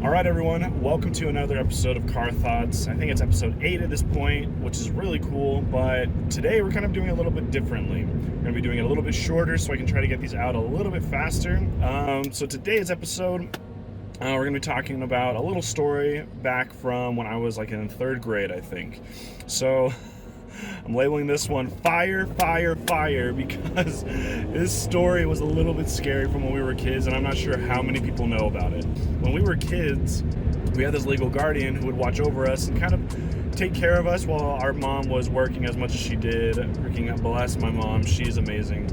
All right, everyone, welcome to another episode of Car Thoughts. I think it's episode 8 at this point, which is really cool, but today we're kind of doing it a little bit differently. We're going to be doing it a little bit shorter so I can try to get these out a little bit faster. So today's episode, we're going to be talking about a little story back from when I was like in 3rd grade, I think. So I'm labeling this one Fire, Fire, Fire because this story was a little bit scary from when we were kids, and I'm not sure how many people know about it. When we were kids, we had this legal guardian who would watch over us and kind of take care of us while our mom was working as much as she did. Freaking bless my mom, she's amazing.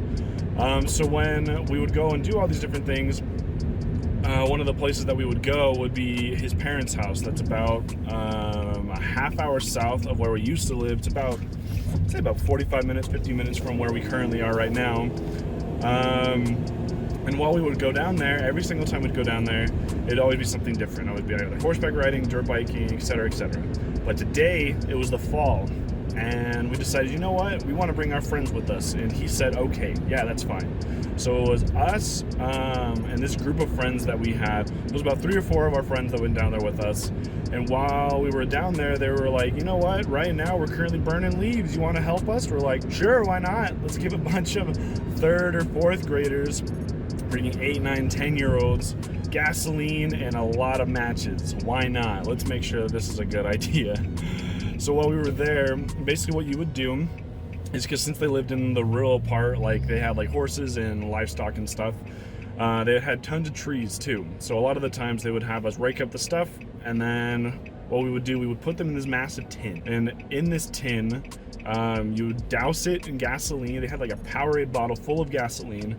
So when we would go and do all these different things, one of the places that we would go would be his parents' house. That's about a half hour south of where we used to live. It's about, I'd say about 45 minutes, 50 minutes from where we currently are right now. And while we would go down there, every single time we'd go down there, it'd always be something different. It would be either horseback riding, dirt biking, etc., etc. But today, it was the fall, and we decided, you know what, we want to bring our friends with us. And he said, okay, yeah, that's fine. So it was us and this group of friends that we had. It was about 3 or 4 of our friends that went down there with us. And while we were down there, they were like, you know what, right now we're currently burning leaves. You want to help us? We're like, sure, why not? Let's give a bunch of 3rd or 4th graders, freaking 8, 9, 10-year-olds, gasoline and a lot of matches. Why not? Let's make sure that this is a good idea. So while we were there, basically what you would do is, because since they lived in the rural part, like they had like horses and livestock and stuff, they had tons of trees too. So a lot of the times they would have us rake up the stuff, and then what we would do, we would put them in this massive tin. And in this tin, you would douse it in gasoline. They had like a Powerade bottle full of gasoline.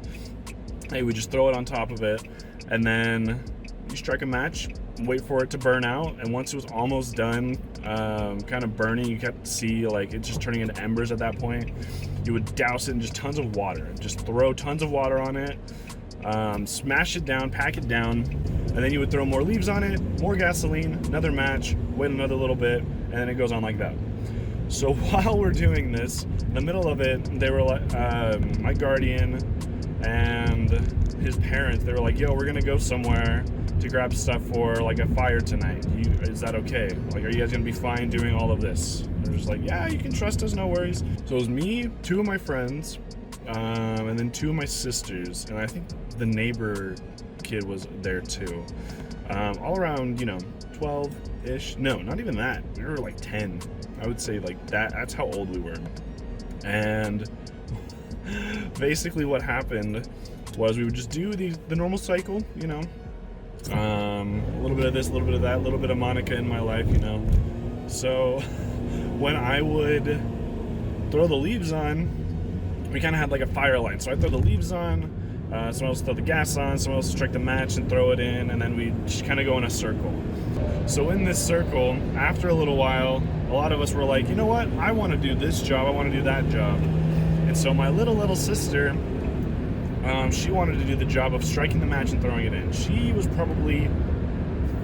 They would just throw it on top of it, and then you strike a match, wait for it to burn out, and once it was almost done, kind of burning, you kept to see like it just turning into embers at that point. You would douse it in just tons of water, just throw tons of water on it, smash it down, pack it down, and then you would throw more leaves on it, more gasoline, another match, wait another little bit, and then it goes on like that. So while we're doing this, in the middle of it, they were like, my guardian and his parents, they were like, yo, we're gonna go somewhere to grab stuff for like a fire tonight. Is that okay? Like, are you guys gonna be fine doing all of this? They're just like, yeah, you can trust us, no worries. So it was me, 2 of my friends, and then 2 of my sisters, and I think the neighbor kid was there too. All around, 12-ish. No, not even that. We were like 10. I would say like that. That's how old we were. And basically what happened was we would just do the normal cycle, a little bit of this, a little bit of that, a little bit of Monica in my life, So when I would throw the leaves on, we kind of had like a fire line. So I throw the leaves on, someone else throw the gas on, someone else strike the match and throw it in, and then we just kind of go in a circle. So in this circle, after a little while, a lot of us were like, you know what, I want to do this job, I want to do that job. And so my little sister, she wanted to do the job of striking the match and throwing it in. She was probably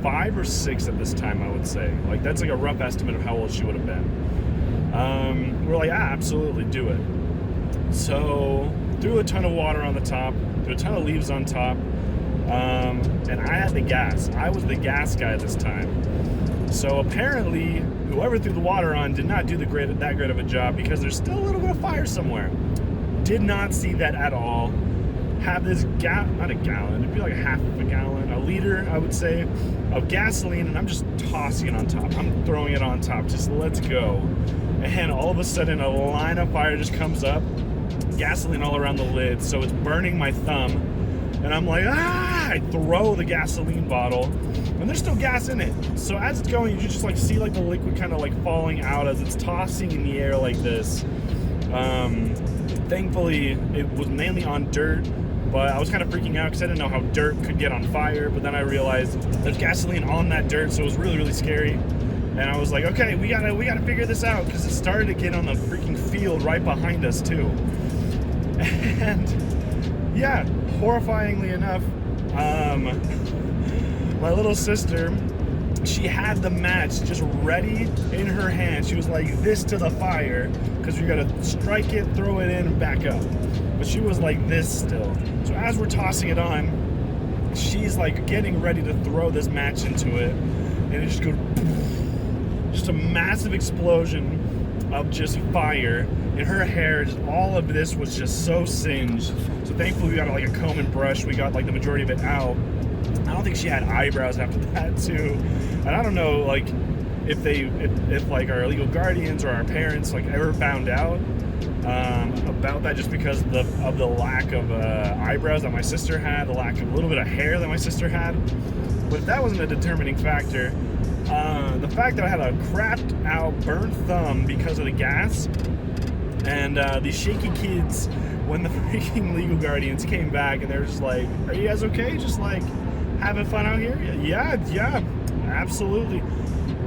5 or 6 at this time, I would say. Like, that's like a rough estimate of how old she would have been. We're like, absolutely, do it. So, threw a ton of water on the top, threw a ton of leaves on top, and I had the gas. I was the gas guy this time. So apparently, whoever threw the water on did not do that great of a job, because there's still a little bit of fire somewhere. Did not see that at all. Have this not a gallon, it'd be like a half of a gallon, a liter, I would say, of gasoline, and I'm just tossing it on top. I'm throwing it on top, just let's go. And all of a sudden, a line of fire just comes up, gasoline all around the lid, so it's burning my thumb, and I'm like, I throw the gasoline bottle, and there's still gas in it. So as it's going, you just like see like the liquid kind of like falling out as it's tossing in the air like this. Thankfully, it was mainly on dirt, but I was kind of freaking out because I didn't know how dirt could get on fire. But then I realized there's gasoline on that dirt, so it was really, really scary. And I was like, okay, we gotta figure this out, because it started to get on the freaking field right behind us too. And yeah, horrifyingly enough, my little sister, she had the match just ready in her hand. She was like this to the fire, because we gotta strike it, throw it in, and back up. But she was like this still. So as we're tossing it on, she's like getting ready to throw this match into it, and it just goes, just a massive explosion of just fire, and her hair, just all of this was just so singed. So thankfully we got like a comb and brush, we got like the majority of it out. I don't think she had eyebrows after that too, and I don't know like if like our legal guardians or our parents like ever found out about that, just because of the lack of eyebrows that my sister had, the lack of a little bit of hair that my sister had. But if that wasn't a determining factor, the fact that I had a crapped out burnt thumb because of the gas, and these shaky kids, when the freaking legal guardians came back and they were just like, are you guys okay? Just like having fun out here? Yeah, absolutely.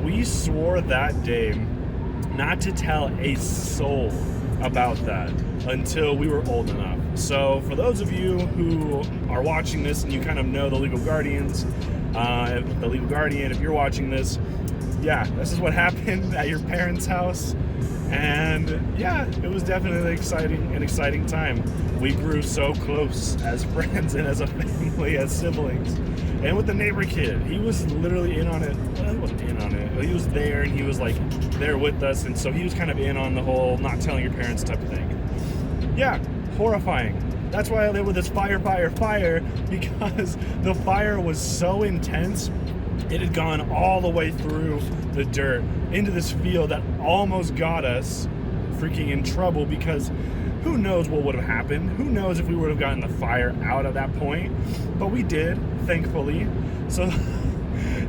We swore that day not to tell a soul about that until we were old enough. So for those of you who are watching this and you kind of know the legal guardians, the legal guardian, if you're watching this, yeah, this is what happened at your parents' house. And yeah, it was definitely an exciting time. We grew so close as friends and as a family, as siblings. And with the neighbor kid, he was literally in on it. Well, he wasn't in on it, but he was there, and he was like there with us, and so he was kind of in on the whole not telling your parents type of thing. Yeah, horrifying. That's why I live with this fire, because the fire was so intense. It had gone all the way through the dirt into this field that almost got us freaking in trouble, because who knows what would have happened? Who knows if we would have gotten the fire out at that point? But we did, thankfully. So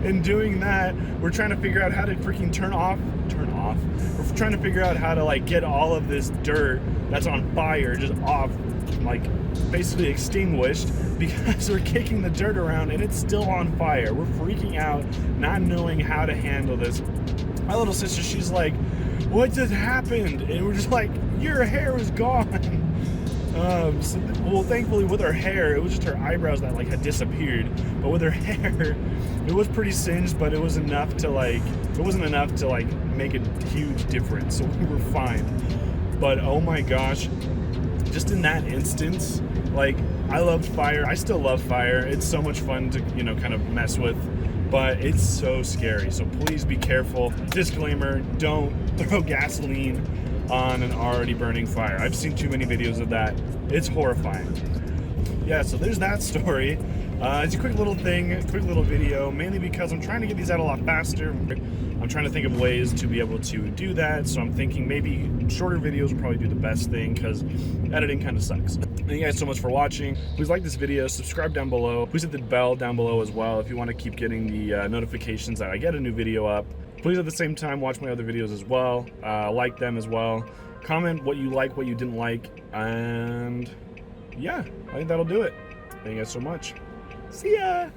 in doing that, we're trying to figure out how to freaking turn off. We're trying to figure out how to like get all of this dirt that's on fire just off, like basically extinguished, because we're kicking the dirt around and it's still on fire. We're freaking out, not knowing how to handle this. My little sister, she's like, what just happened? And we're just like, your hair is gone. Well, thankfully with her hair, it was just her eyebrows that like had disappeared. But with her hair, it was pretty singed, but it was enough to like, it wasn't enough to like make a huge difference. So we were fine. But oh my gosh, just in that instance, like I loved fire. I still love fire. It's so much fun to, you know, kind of mess with, but it's so scary. So please be careful. Disclaimer, don't throw gasoline on an already burning fire. I've seen too many videos of that. It's horrifying. Yeah, so there's that story. It's a quick little thing, quick little video, mainly because I'm trying to get these out a lot faster. I'm trying to think of ways to be able to do that, so I'm thinking maybe shorter videos will probably do the best thing, because editing kind of sucks. Thank you guys so much for watching. Please like this video, subscribe down below. Please hit the bell down below as well if you want to keep getting the notifications that I get a new video up. Please at the same time watch my other videos as well. Like them as well. Comment what you like, what you didn't like, and yeah, I think that'll do it. Thank you guys so much. See ya!